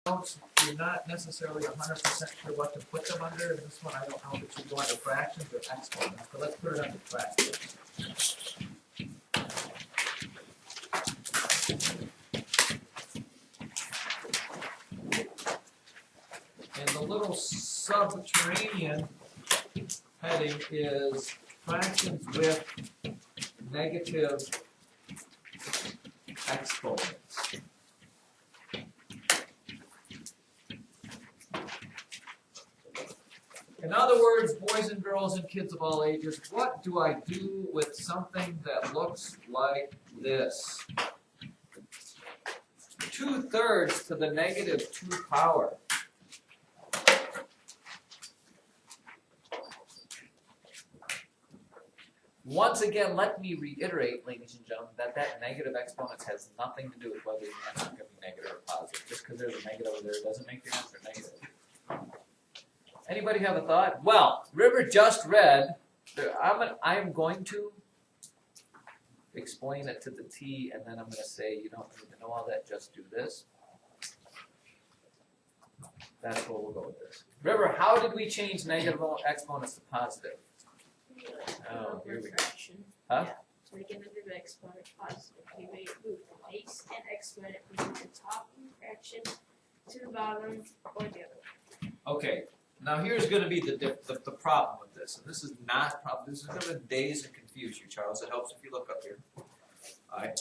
notes, you're not necessarily 100% sure what to put them under. In this one, I don't know if it should go under fractions or exponents, but let's put it under fractions. And the little subterranean heading is fractions with negative exponents. In other words, boys and girls and kids of all ages, what do I do with something that looks like this? 2/3 to the negative 2 power. Once again, let me reiterate, ladies and gentlemen, that negative exponents has nothing to do with whether the answer is going to be negative or positive. Just because there's a negative over there doesn't make the answer negative. Anybody have a thought? Well, River just read. I'm going to explain it to the T, and then I'm going to say you don't need to know all that. Just do this. That's where we'll go with this. River, how did we change negative exponents to positive? Oh, here we go. Huh? Yeah. To make a negative exponent positive, we move the base and exponent from the top of the fraction to the bottom or the other. Okay. Now here's going to be the problem with this, and this is not a problem. This is going to daze and confuse you, Charles. It helps if you look up here. All right.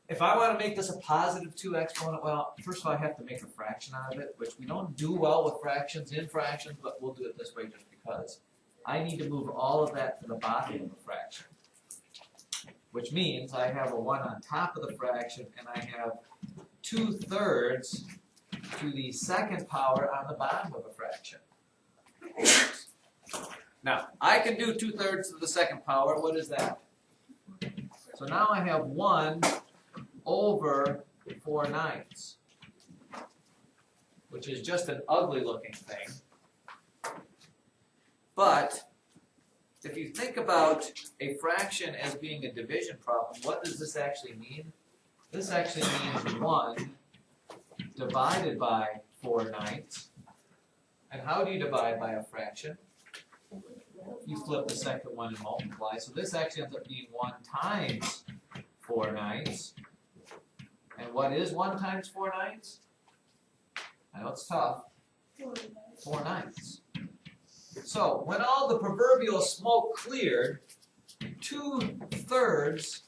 If I want to make this a positive 2 exponent, well, first of all, I have to make a fraction out of it, which we don't do well with fractions in fractions, but we'll do it this way just because. I need to move all of that to the bottom of the fraction, which means I have a 1 on top of the fraction, and I have 2/3 to the second power on the bottom of a fraction. Now, I can do 2/3 to the second power. What is that? So now I have 1 over 4/9, which is just an ugly looking thing. But if you think about a fraction as being a division problem, what does this actually mean? This actually means 1 divided by 4/9. And how do you divide by a fraction? You flip the second one and multiply. So this actually ends up being 1 times 4/9. And what is 1 times 4/9? I know it's tough. 4/9. So when all the proverbial smoke cleared, 2/3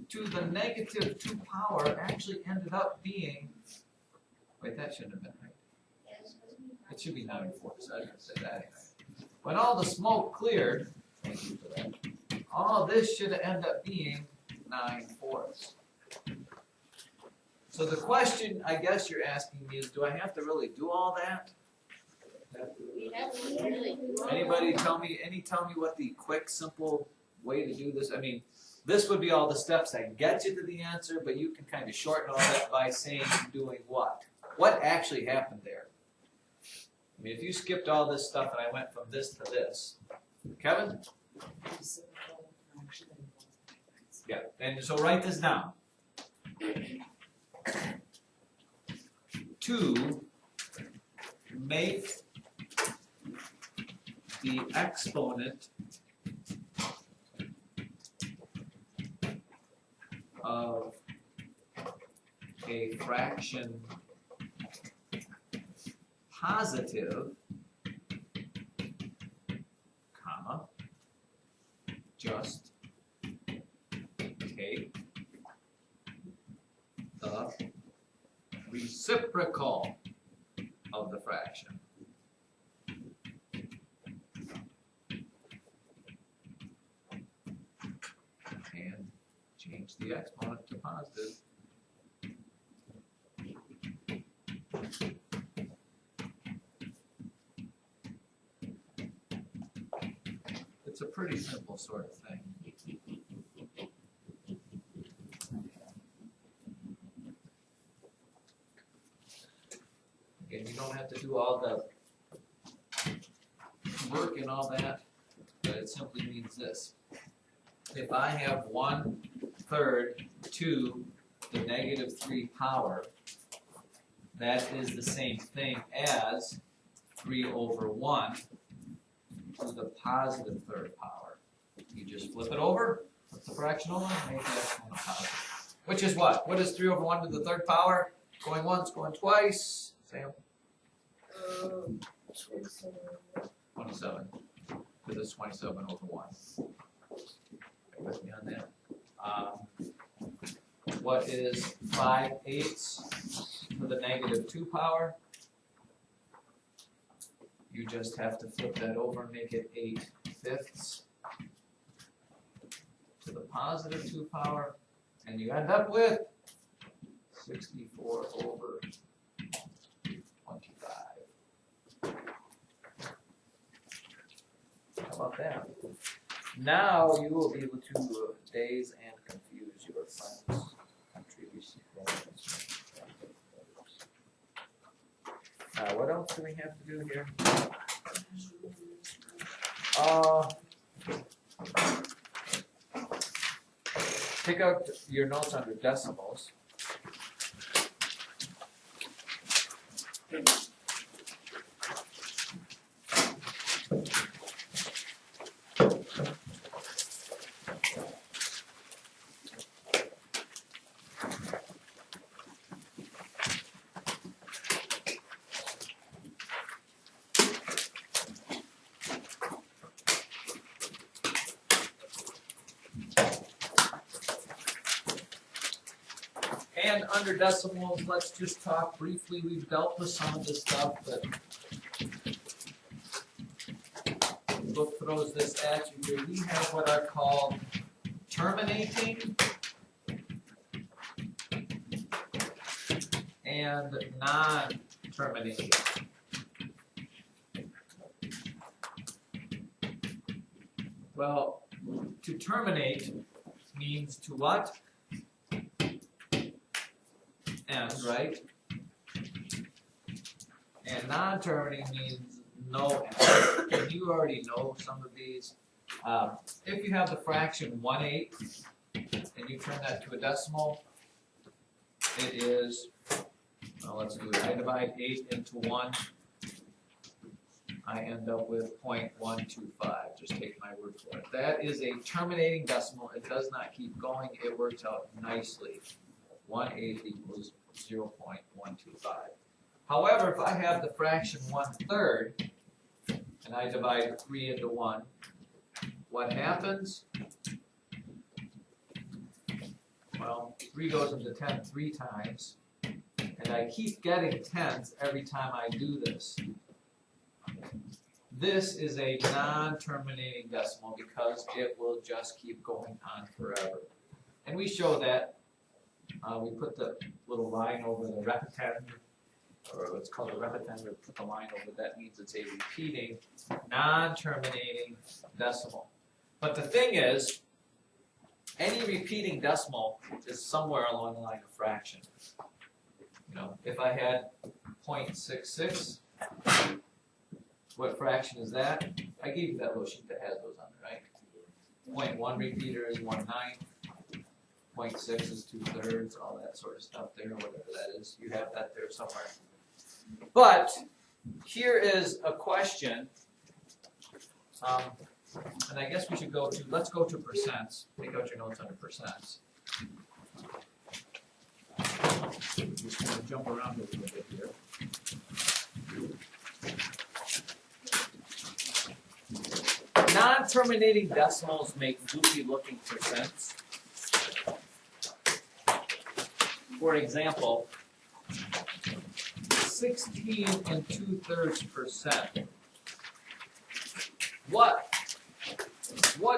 to the negative 2 power actually ended up being, wait, that shouldn't have been right. It should be 9/4, so I was going to say that anyway. When all the smoke cleared, thank you for that, all this should end up being 9/4. So the question I guess you're asking me is, do I have to really do all that? Anybody tell me what the quick, simple way to do this? I mean, this would be all the steps that get you to the answer, but you can kind of shorten all that by saying doing what? What actually happened there? I mean, if you skipped all this stuff and I went from this to this, Kevin? Yeah, and so write this down. 2 make the exponent of a fraction positive, comma, just take the reciprocal of the fraction. And change the exponent to positive. It's a pretty simple sort of thing. Again, you don't have to do all the work and all that, but it simply means this. If I have 1/3 to the negative 3 power, that is the same thing as 3 over 1 to the positive third power. You just flip it over, flip the fraction over, and make the exponent positive. Which is what? What is 3 over 1 to the third power? Going once, going twice. Sam? 27. Because it's 27 over 1. Bear with me on that. What is 5/8 to the negative 2 power? You just have to flip that over and make it 8/5 to the positive 2 power, and you end up with 64 over 25. How about that? Now you will be able to daze and confuse your friends. What else do we have to do here? Take out your notes under decimals. And under decimals, let's just talk briefly. We've dealt with some of this stuff, but the book throws this at you here. We have what are called terminating and non-terminating. Well, to terminate means to what? End, right? And non-terminating means no end. And you already know some of these. If you have the fraction 1/8 and you turn that to a decimal, it is, well, let's do it. I divide 8 into 1. I end up with 0.125. Just take my word for it. That is a terminating decimal. It does not keep going. It works out nicely. 1/8 equals 0.125. However, if I have the fraction 1/3 and I divide 3 into 1, what happens? Well, 3 goes into 10 3 times, and I keep getting tens every time I do this. This is a non-terminating decimal because it will just keep going on forever. And we show that. We put the little line over the repetend, or what's called a repetend, we put the line over that means it's a repeating, non-terminating decimal. But the thing is, any repeating decimal is somewhere along the line of fraction. You know, if I had 0.66, what fraction is that? I gave you that little sheet that has those on it, right? 0.1 repeater is 1/9. 0.6 is 2/3, all that sort of stuff there, whatever that is. You have that there somewhere. But here is a question, and I guess we should go to, let's go to percents. Take out your notes under percents. Just want to jump around a little bit here. Non-terminating decimals make goofy-looking percents. For example, 16 2/3%. What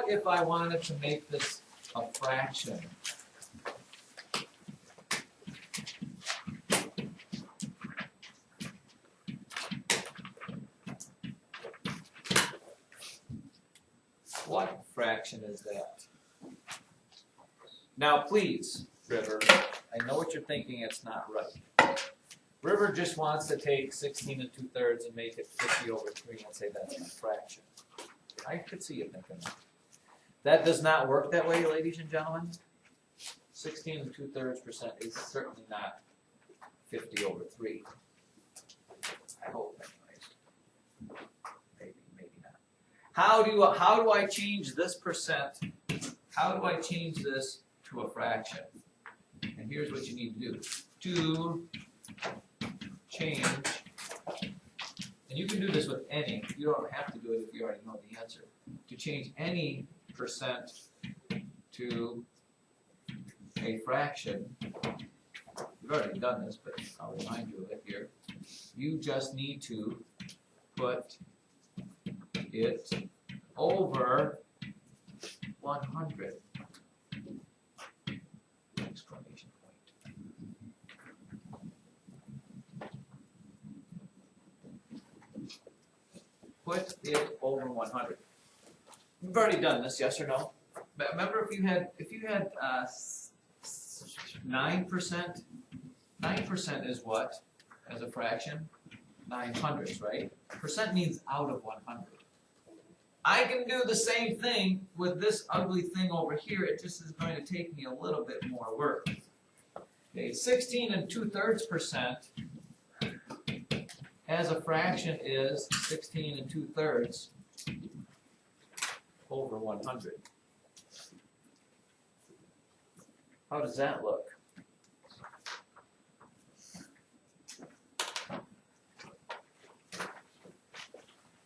if I wanted to make this a fraction? What fraction is that? Now please, River, I know what you're thinking, it's not right. River just wants to take 16 2/3 and make it 50 over 3 and say that's a fraction. I could see you thinking that. That does not work that way, ladies and gentlemen. 16 2/3% is certainly not 50 over 3. how do I change this percent? How do I change this to a fraction? And here's what you need to do. To change, and you can do this with any, you don't have to do it if you already know the answer. To change any percent to a fraction, we've already done this, but I'll remind you of it here. You just need to put it over 100. Exclamation point. Put it over 100. We've already done this, yes or no? But remember, if you had 9%, 9% is what as a fraction? 900ths, right? Percent means out of 100. I can do the same thing with this ugly thing over here. It just is going to take me a little bit more work. Okay, 16 2/3% as a fraction is 16 2/3 over 100. How does that look?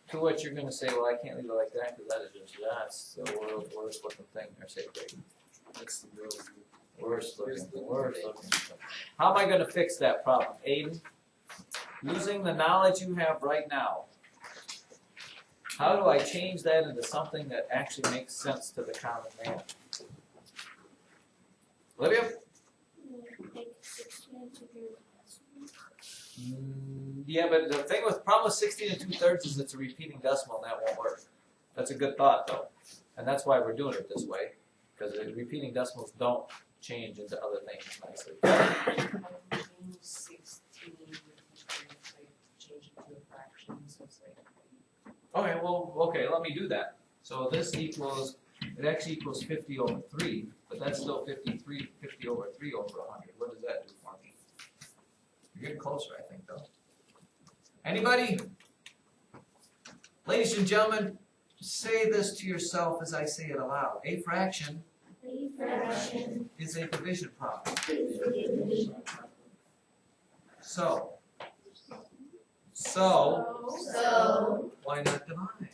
To which you're going to say, well, I can't leave it like that because that's the world's worst looking thing. Or say, great. That's the world's worst looking thing. How am I going to fix that problem, Aiden? Using the knowledge you have right now, how do I change that into something that actually makes sense to the common man? Olivia? Yeah, but the thing with problem with 16 2/3 is it's a repeating decimal, and that won't work. That's a good thought, though, and that's why we're doing it this way, because the repeating decimals don't change into other things nicely. 16, change it to a fraction, so it's like. Okay, well, okay, let me do that. So this equals, it actually equals 50 over 3, but that's still 50 over 3 over 100. What does that do for me? You're getting closer, I think, though. Anybody? Ladies and gentlemen, say this to yourself as I say it aloud. A fraction is a division problem. So, why not divide?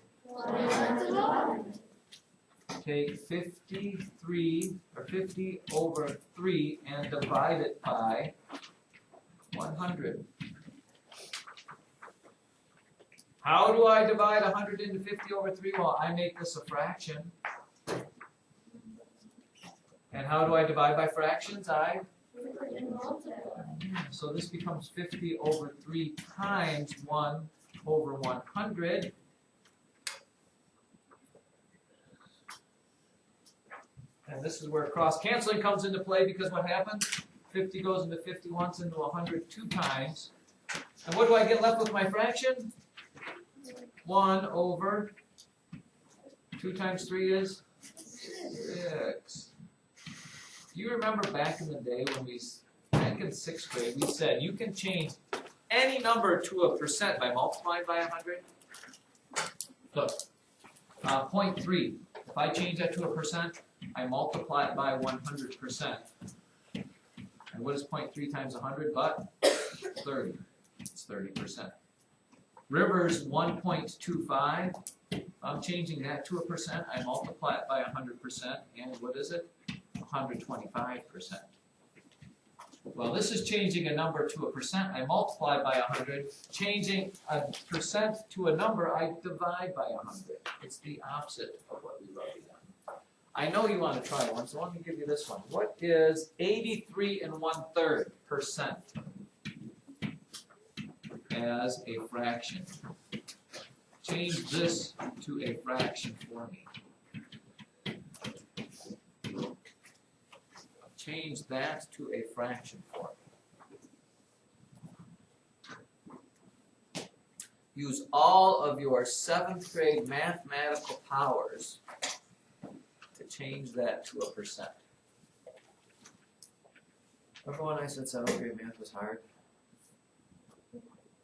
Take 53 or 50 over 3 and divide it by 100. How do I divide 100 into 50 over 3? Well, I make this a fraction. And how do I divide by fractions? So this becomes 50 over 3 times 1 over 100. And this is where cross-canceling comes into play, because what happens? 50 goes into 50 once, into 100 2 times. And what do I get left with my fraction? 1 over 2 times 3 is 6. Do you remember back in the day when back in 6th grade, we said you can change any number to a percent by multiplying by 100? Look, 0.3. If I change that to a percent, I multiply it by 100%. And what is 0.3 times 100 but 30? It's 30%. River's 1.25. I'm changing that to a percent. I multiply it by 100%, and what is it? 125%. Well, this is changing a number to a percent. I multiply by 100. Changing a percent to a number, I divide by 100. It's the opposite of what we wrote down. I know you want to try one, so let me give you this one. What is 83 1/3% as a fraction? Change this to a fraction for me. Change that to a fraction for me. Use all of your 7th grade mathematical powers to change that to a percent. Remember when I said 7th grade math was hard?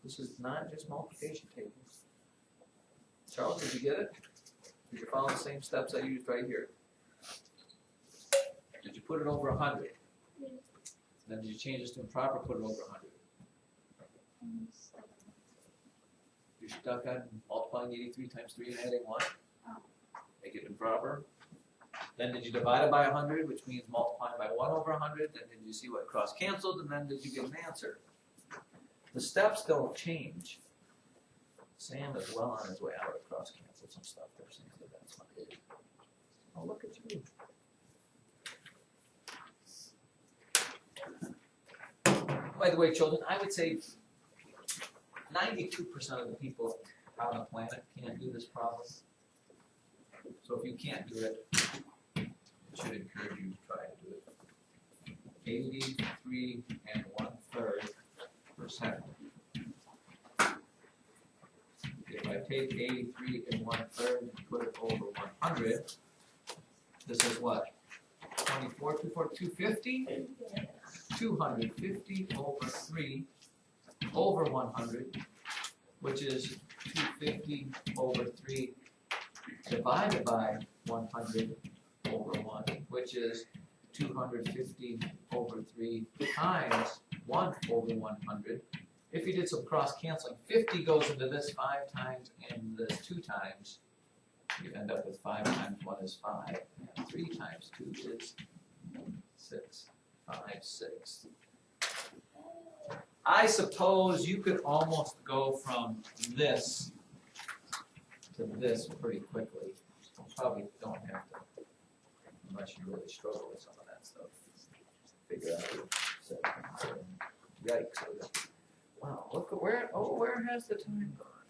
This is not just multiplication tables. Charles, did you get it? Did you follow the same steps I used right here? Did you put it over 100? Yeah. Then did you change this to improper, put it over 100? You're stuck on multiplying 83 times 3 and adding 1? Make it improper. Then did you divide it by 100, which means multiplying by 1 over 100? Then did you see what cross canceled, and then did you get an answer? The steps don't change. Sam is well on his way out of cross cancel some stuff there, Sam, so that's fine. Oh, look at you. By the way, children, I would say 92% of the people on the planet can't do this problem. So if you can't do it, it should encourage you to try to do it. 83 1/3%. If I take 83 1/3 and put it over 100, this is what? 24, 250? 250 over 3 over 100, which is 250 over 3 divided by 100 over 1, which is 250 over 3 times 1 over 100. If you did some cross canceling, 50 goes into this 5 times and this 2 times. You end up with 5 times 1 is 5, and 3 times 2 is 6. 5, 6. I suppose you could almost go from this to this pretty quickly. Probably don't have to, unless you really struggle with some of that stuff. Figure out your set. Yikes. Wow, look at where has the time gone?